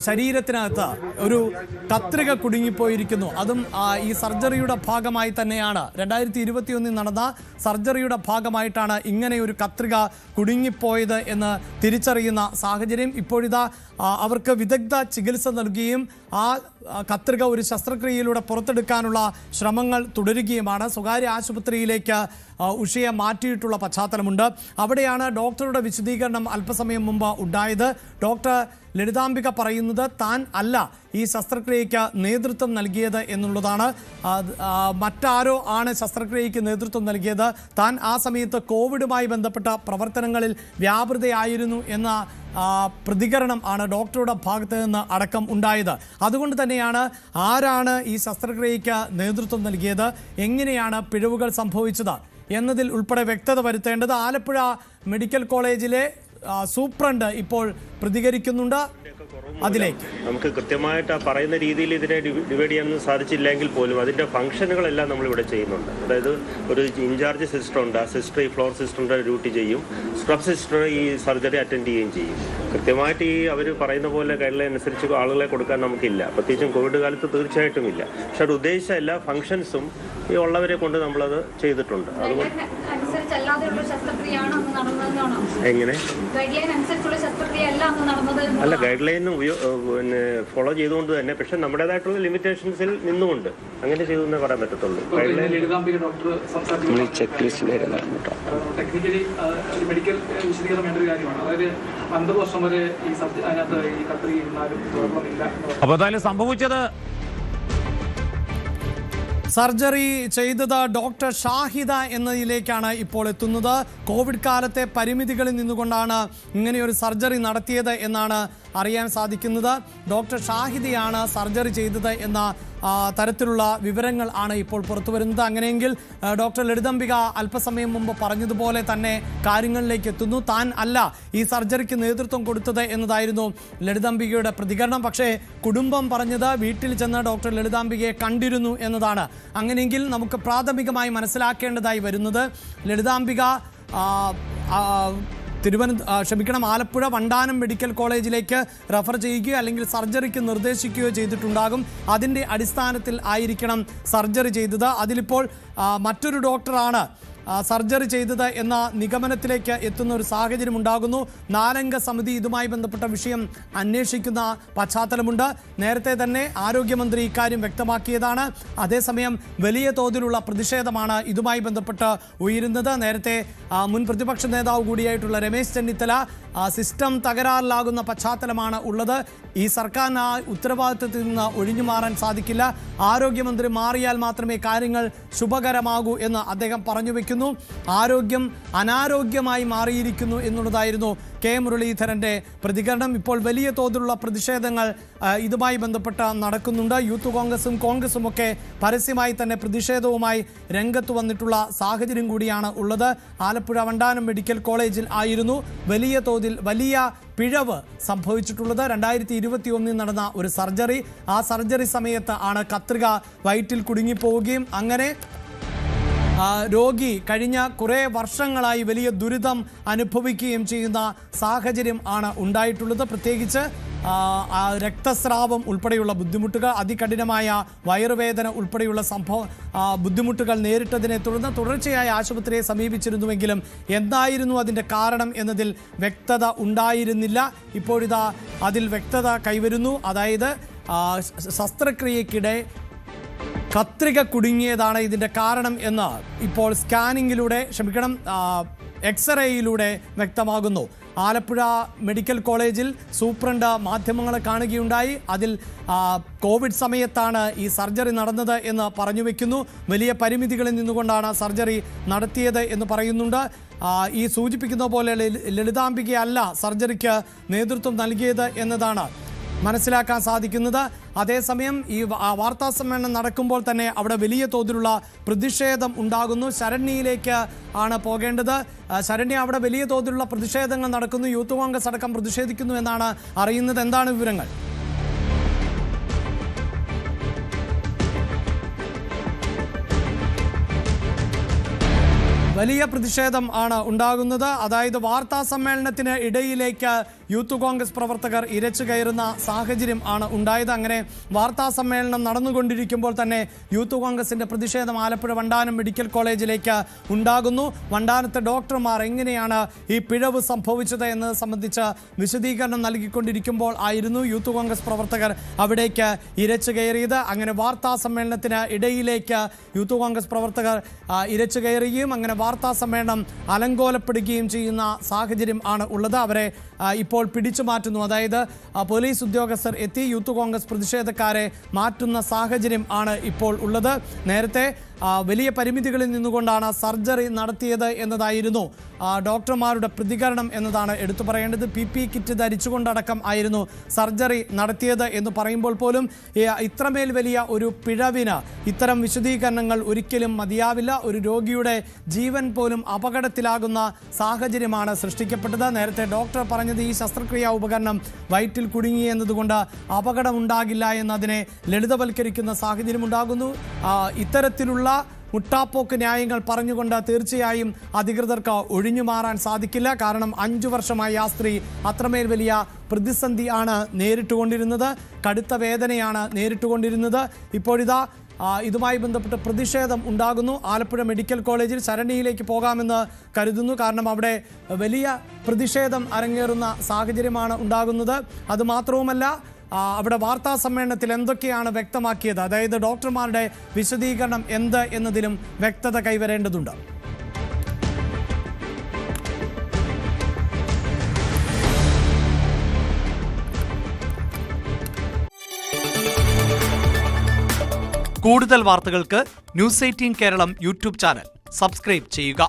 ശരീരത്തിനകത്ത് ഒരു കത്രിക കുടുങ്ങിപ്പോയിരിക്കുന്നു. അതും ഈ സർജറിയുടെ ഭാഗമായി തന്നെയാണ്. 2021 നടന്ന സർജറിയുടെ ഭാഗമായിട്ടാണ് ഇങ്ങനെ ഒരു കത്രിക കുടുങ്ങിപ്പോയത് എന്ന് തിരിച്ചറിയുന്ന സാഹചര്യം. ഇപ്പോഴിതാ അവർക്ക് വിദഗ്ധ ചികിത്സ നൽകുകയും ആ കത്രിക ഒരു ശസ്ത്രക്രിയയിലൂടെ പുറത്തെടുക്കാനുള്ള ശ്രമങ്ങൾ തുടരുകയുമാണ്. സ്വകാര്യ ആശുപത്രിയിലേക്ക് ഉഷയെ മാറ്റിയിട്ടുള്ള പശ്ചാത്തലമുണ്ട്. അവിടെയാണ് ഡോക്ടറുടെ വിശദീകരണം അല്പസമയം മുമ്പ് ഉണ്ടായത്. ഡോക്ടർ ലളിതാംബിക പറയുന്നത് താൻ അല്ല ഈ ശസ്ത്രക്രിയയ്ക്ക് നേതൃത്വം നൽകിയത് എന്നുള്ളതാണ്. മറ്റാരോ ആണ് ശസ്ത്രക്രിയയ്ക്ക് നേതൃത്വം നൽകിയത്. താൻ ആ സമയത്ത് കോവിഡുമായി ബന്ധപ്പെട്ട പ്രവർത്തനങ്ങളിൽ വ്യാപൃതയായിരുന്നു എന്ന പ്രതികരണം ആണ് ഡോക്ടറുടെ ഭാഗത്ത് നിന്ന് അടക്കം ഉണ്ടായത്. അതുകൊണ്ട് തന്നെയാണ് ആരാണ് ഈ ശസ്ത്രക്രിയയ്ക്ക് നേതൃത്വം നൽകിയത്, എങ്ങനെയാണ് പിഴവുകൾ സംഭവിച്ചത് എന്നതിൽ ഉൾപ്പെടെ വ്യക്തത വരുത്തേണ്ടത്. ആലപ്പുഴ മെഡിക്കൽ കോളേജിലെ സൂപ്രണ്ട് ഇപ്പോൾ പ്രതികരിക്കുന്നുണ്ട്. അതിലേക്ക് നമുക്ക് കൃത്യമായിട്ട് പറയുന്ന രീതിയിൽ ഇതിനെ ഡിവൈഡ് ചെയ്യാനൊന്നും സാധിച്ചില്ലെങ്കിൽ പോലും അതിൻ്റെ ഫംഗ്ഷനുകളെല്ലാം നമ്മളിവിടെ ചെയ്യുന്നുണ്ട്. അതായത് ഒരു ഇൻചാർജ് സിസ്റ്റർ ഉണ്ട്, ആ സിസ്റ്റർ ഈ ഫ്ലോർ സിസ്റ്ററിൻ്റെ ഡ്യൂട്ടി ചെയ്യും, സ്ക്രബ് സിസ്റ്റർ ഈ സർജറി അറ്റൻഡ് ചെയ്യുകയും ചെയ്യും. കൃത്യമായിട്ട് ഈ അവർ പറയുന്ന പോലെ ഗൈഡ്ലൈൻ അനുസരിച്ച് ആളുകളെ കൊടുക്കാൻ നമുക്കില്ല, പ്രത്യേകിച്ചും കോവിഡ് കാലത്ത് തീർച്ചയായിട്ടും ഇല്ല. പക്ഷെ അത് ഉദ്ദേശിച്ച എല്ലാ ഫംഗ്ഷൻസും ഈ ഉള്ളവരെ കൊണ്ട് നമ്മളത് ചെയ്തിട്ടുണ്ട്. അതുകൊണ്ട് എങ്ങനെ അല്ല, ഗൈഡ് ലൈൻ പിന്നെ ഫോളോ ചെയ്തുകൊണ്ട് തന്നെ, പക്ഷെ നമ്മുടേതായിട്ടുള്ള ലിമിറ്റേഷൻസിൽ നിന്നുകൊണ്ട് അങ്ങനെ ചെയ്തെന്നേ പറയാൻ പറ്റത്തുള്ളൂ. Guide line check list technically medical വിശദീകരണം വേണ്ട ഒരു കാര്യമാണ്. അതായത് 50 വർഷം വരെ ഈ അതിനകത്ത് ഈ കത്രിക ഇരുന്നാലും കുഴപ്പമില്ല. അപ്പോൾ എന്തായാലും സംഭവിച്ചത് സർജറി ചെയ്തത് ഡോക്ടർ ഷാഹിദ എന്നതിലേക്കാണ് ഇപ്പോൾ എത്തുന്നത്. കോവിഡ് കാലത്തെ പരിമിതികളിൽ നിന്നുകൊണ്ടാണ് ഇങ്ങനെയൊരു സർജറി നടത്തിയത് എന്നാണ് അറിയാൻ സാധിക്കുന്നത്. ഡോക്ടർ ഷാഹിദയാണ് സർജറി ചെയ്തത് എന്ന തരത്തിലുള്ള വിവരങ്ങൾ ആണ് ഇപ്പോൾ പുറത്തു വരുന്നത്. അങ്ങനെയെങ്കിൽ ഡോക്ടർ ലളിതാംബിക അല്പസമയം മുമ്പ് പറഞ്ഞതുപോലെ തന്നെ കാര്യങ്ങളിലേക്ക് എത്തുന്നു. താൻ അല്ല ഈ സർജറിക്ക് നേതൃത്വം കൊടുത്തത് എന്നതായിരുന്നു ലളിതാംബികയുടെ പ്രതികരണം. പക്ഷേ കുടുംബം പറഞ്ഞത് വീട്ടിൽ ചെന്ന് ഡോക്ടർ ലളിതാംബികയെ കണ്ടിരുന്നു എന്നതാണ്. അങ്ങനെയെങ്കിൽ നമുക്ക് പ്രാഥമികമായി മനസ്സിലാക്കേണ്ടതായി വരുന്നത് ലളിതാംബിക ആലപ്പുഴ വണ്ടാനം മെഡിക്കൽ കോളേജിലേക്ക് റെഫർ ചെയ്യുകയോ അല്ലെങ്കിൽ സർജറിക്ക് നിർദ്ദേശിക്കുകയോ ചെയ്തിട്ടുണ്ടാകും. അതിൻ്റെ അടിസ്ഥാനത്തിൽ ആയിരിക്കണം സർജറി ചെയ്തത്. അതിലിപ്പോൾ മറ്റൊരു ഡോക്ടറാണ് സർജറി ചെയ്തത് എന്ന നിഗമനത്തിലേക്ക് എത്തുന്ന ഒരു സാഹചര്യം ഉണ്ടാകുന്നു. 4 അംഗ സമിതി ഇതുമായി ബന്ധപ്പെട്ട വിഷയം അന്വേഷിക്കുന്ന പശ്ചാത്തലമുണ്ട്. നേരത്തെ തന്നെ ആരോഗ്യമന്ത്രി ഇക്കാര്യം വ്യക്തമാക്കിയതാണ്. അതേസമയം വലിയ തോതിലുള്ള പ്രതിഷേധമാണ് ഇതുമായി ബന്ധപ്പെട്ട് ഉയരുന്നത്. നേരത്തെ മുൻ പ്രതിപക്ഷ നേതാവ് കൂടിയായിട്ടുള്ള രമേശ് ചെന്നിത്തല സിസ്റ്റം തകരാറിലാകുന്ന പശ്ചാത്തലമാണ് ഉള്ളത്, ഈ സർക്കാരിന് ആ ഉത്തരവാദിത്വത്തിൽ നിന്ന് ഒഴിഞ്ഞു മാറാൻ സാധിക്കില്ല, ആരോഗ്യമന്ത്രി മാറിയാൽ മാത്രമേ കാര്യങ്ങൾ ശുഭകരമാകൂ എന്ന് അദ്ദേഹം പറഞ്ഞു വയ്ക്കുന്നു. ആരോഗ്യം അനാരോഗ്യമായി മാറിയിരിക്കുന്നു എന്നുള്ളതായിരുന്നു കെ മുരളീധരൻ്റെ പ്രതികരണം. ഇപ്പോൾ വലിയ തോതിലുള്ള പ്രതിഷേധങ്ങൾ ഇതുമായി ബന്ധപ്പെട്ട് നടക്കുന്നുണ്ട്. യൂത്ത് കോൺഗ്രസും ഒക്കെ പരസ്യമായി തന്നെ പ്രതിഷേധവുമായി രംഗത്ത് വന്നിട്ടുള്ള സാഹചര്യം കൂടിയാണ് ഉള്ളത്. ആലപ്പുഴ വണ്ടാനം മെഡിക്കൽ കോളേജിൽ ആയിരുന്നു വലിയ പിഴവ് സംഭവിച്ചിട്ടുള്ളത്. 2021 നടന്ന ഒരു സർജറി, ആ സർജറി സമയത്ത് ആണ് കത്രിക വയറ്റിൽ കുടുങ്ങിപ്പോവുകയും അങ്ങനെ രോഗി കഴിഞ്ഞ കുറേ വർഷങ്ങളായി വലിയ ദുരിതം അനുഭവിക്കുകയും ചെയ്യുന്ന സാഹചര്യം ആണ് ഉണ്ടായിട്ടുള്ളത്. പ്രത്യേകിച്ച് രക്തസ്രാവം ഉൾപ്പെടെയുള്ള ബുദ്ധിമുട്ടുകൾ, അതികഠിനമായ വയറുവേദന ഉൾപ്പെടെയുള്ള ബുദ്ധിമുട്ടുകൾ നേരിട്ടതിനെ തുടർന്ന് തുടർച്ചയായി ആശുപത്രിയെ സമീപിച്ചിരുന്നുവെങ്കിലും എന്തായിരുന്നു അതിൻ്റെ കാരണം എന്നതിൽ വ്യക്തത ഉണ്ടായിരുന്നില്ല. ഇപ്പോഴിതാ അതിൽ വ്യക്തത കൈവരുന്നു. അതായത് ശസ്ത്രക്രിയക്കിടെ കത്രിക കുടുങ്ങിയതാണ് ഇതിൻ്റെ കാരണം എന്ന് ഇപ്പോൾ എക്സ്റേയിലൂടെ വ്യക്തമാകുന്നു. ആലപ്പുഴ മെഡിക്കൽ കോളേജിൽ സൂപ്രണ്ട് മാധ്യമങ്ങളെ കാണുകയുണ്ടായി. അതിൽ കോവിഡ് സമയത്താണ് ഈ സർജറി നടന്നത് എന്ന് പറഞ്ഞു വയ്ക്കുന്നു. വലിയ പരിമിതികളിൽ നിന്നുകൊണ്ടാണ് സർജറി നടത്തിയത് എന്ന് പറയുന്നുണ്ട്. ഈ സൂചിപ്പിക്കുന്ന പോലെ ലളിതാംബികയല്ല സർജറിക്ക് നേതൃത്വം നൽകിയത് എന്നതാണ് മനസ്സിലാക്കാൻ സാധിക്കുന്നത്. അതേസമയം ഈ വാർത്താ സമ്മേളനം നടക്കുമ്പോൾ തന്നെ അവിടെ വലിയ തോതിലുള്ള പ്രതിഷേധം ഉണ്ടാകുന്നു. ശരണ്യയിലേക്ക് ആണ് പോകേണ്ടത്. ശരണ്യ, അവിടെ വലിയ തോതിലുള്ള പ്രതിഷേധങ്ങൾ നടക്കുന്നു. യൂത്ത് കോൺഗ്രസ് അടക്കം പ്രതിഷേധിക്കുന്നു എന്നാണ് അറിയുന്നത്. എന്താണ് വിവരങ്ങൾ? വലിയ പ്രതിഷേധം ആണ് ഉണ്ടാകുന്നത്. അതായത് വാർത്താ സമ്മേളനത്തിന് ഇടയിലേക്ക് യൂത്ത് കോൺഗ്രസ് പ്രവർത്തകർ ഇരച്ചു കയറുന്ന സാഹചര്യം ആണ് ഉണ്ടായത്. അങ്ങനെ വാർത്താ സമ്മേളനം നടന്നുകൊണ്ടിരിക്കുമ്പോൾ തന്നെ യൂത്ത് കോൺഗ്രസിന്റെ പ്രതിഷേധം ആലപ്പുഴ വണ്ടാനം മെഡിക്കൽ കോളേജിലേക്ക് ഉണ്ടാകുന്നു. വണ്ടാനത്തെ ഡോക്ടർമാർ എങ്ങനെയാണ് ഈ പിഴവ് സംഭവിച്ചത് എന്നത് സംബന്ധിച്ച് വിശദീകരണം നൽകിക്കൊണ്ടിരിക്കുമ്പോൾ ആയിരുന്നു യൂത്ത് കോൺഗ്രസ് പ്രവർത്തകർ അവിടേക്ക് ഇരച്ചു കയറിയത്. അങ്ങനെ വാർത്താ സമ്മേളനത്തിന് ഇടയിലേക്ക് യൂത്ത് കോൺഗ്രസ് പ്രവർത്തകർ ഇരച്ചു കയറുകയും അങ്ങനെ വാർത്താ സമ്മേളനം അലങ്കോലപ്പെടുകയും ചെയ്യുന്ന സാഹചര്യം ആണ് ഉള്ളത്. അവരെ ഇപ്പോൾ പിടിച്ചു മാറ്റുന്നു. അതായത് പോലീസ് ഉദ്യോഗസ്ഥർ എത്തി യൂത്ത് കോൺഗ്രസ് പ്രതിഷേധക്കാരെ മാറ്റുന്ന സാഹചര്യം ആണ് ഇപ്പോൾ ഉള്ളത്. നേരത്തെ വലിയ പരിമിതികളിൽ നിന്നുകൊണ്ടാണ് സർജറി നടത്തിയത് എന്നതായിരുന്നു ഡോക്ടർമാരുടെ പ്രതികരണം എന്നതാണ് എടുത്തു പറയേണ്ടത്. PPE കിറ്റ് ധരിച്ചുകൊണ്ടടക്കം ആയിരുന്നു സർജറി നടത്തിയത് എന്ന് പറയുമ്പോൾ പോലും ഇത്രമേൽ വലിയ ഒരു പിഴവിന് ഇത്തരം വിശദീകരണങ്ങൾ ഒരിക്കലും മതിയാവില്ല. ഒരു രോഗിയുടെ ജീവൻ പോലും അപകടത്തിലാകുന്ന സാഹചര്യമാണ് സൃഷ്ടിക്കപ്പെട്ടത്. നേരത്തെ ഡോക്ടർ പറഞ്ഞത് ഈ ശസ്ത്രക്രിയാ ഉപകരണം വയറ്റിൽ കുടുങ്ങി എന്നതുകൊണ്ട് അപകടമുണ്ടാകില്ല എന്നതിനെ ലളിതവൽക്കരിക്കുന്ന സാഹചര്യം ഉണ്ടാകുന്നു. ഇത്തരത്തിലുള്ള മുട്ടാപ്പോക്ക് ന്യായങ്ങൾ പറഞ്ഞുകൊണ്ട് തീർച്ചയായും അധികൃതർക്ക് ഒഴിഞ്ഞു മാറാൻ സാധിക്കില്ല. കാരണം 5 വർഷമായി ആ സ്ത്രീ അത്രമേൽ വലിയ പ്രതിസന്ധി ആണ് നേരിട്ടുകൊണ്ടിരുന്നത്. കടുത്ത വേദനയാണ് നേരിട്ടുകൊണ്ടിരുന്നത്. ഇപ്പോഴിതാ ഇതുമായി ബന്ധപ്പെട്ട് പ്രതിഷേധം ഉണ്ടാകുന്നു. ആലപ്പുഴ മെഡിക്കൽ കോളേജിൽ ശരണിയിലേക്ക് പോകാമെന്ന് കരുതുന്നു. കാരണം അവിടെ വലിയ പ്രതിഷേധം അരങ്ങേറുന്ന സാഹചര്യമാണ് ഉണ്ടാകുന്നത്. അതുമാത്രവുമല്ല, അവിടെ വാർത്താ സമ്മേളനത്തിൽ എന്തൊക്കെയാണ് വ്യക്തമാക്കിയത്, അതായത് ഡോക്ടർമാരുടെ വിശദീകരണം എന്ത് എന്നതിലും വ്യക്തത കൈവരേണ്ടതുണ്ട്. കൂടുതൽ വാർത്തകൾക്ക് News 18 Keralam YouTube channel subscribe ചെയ്യുക.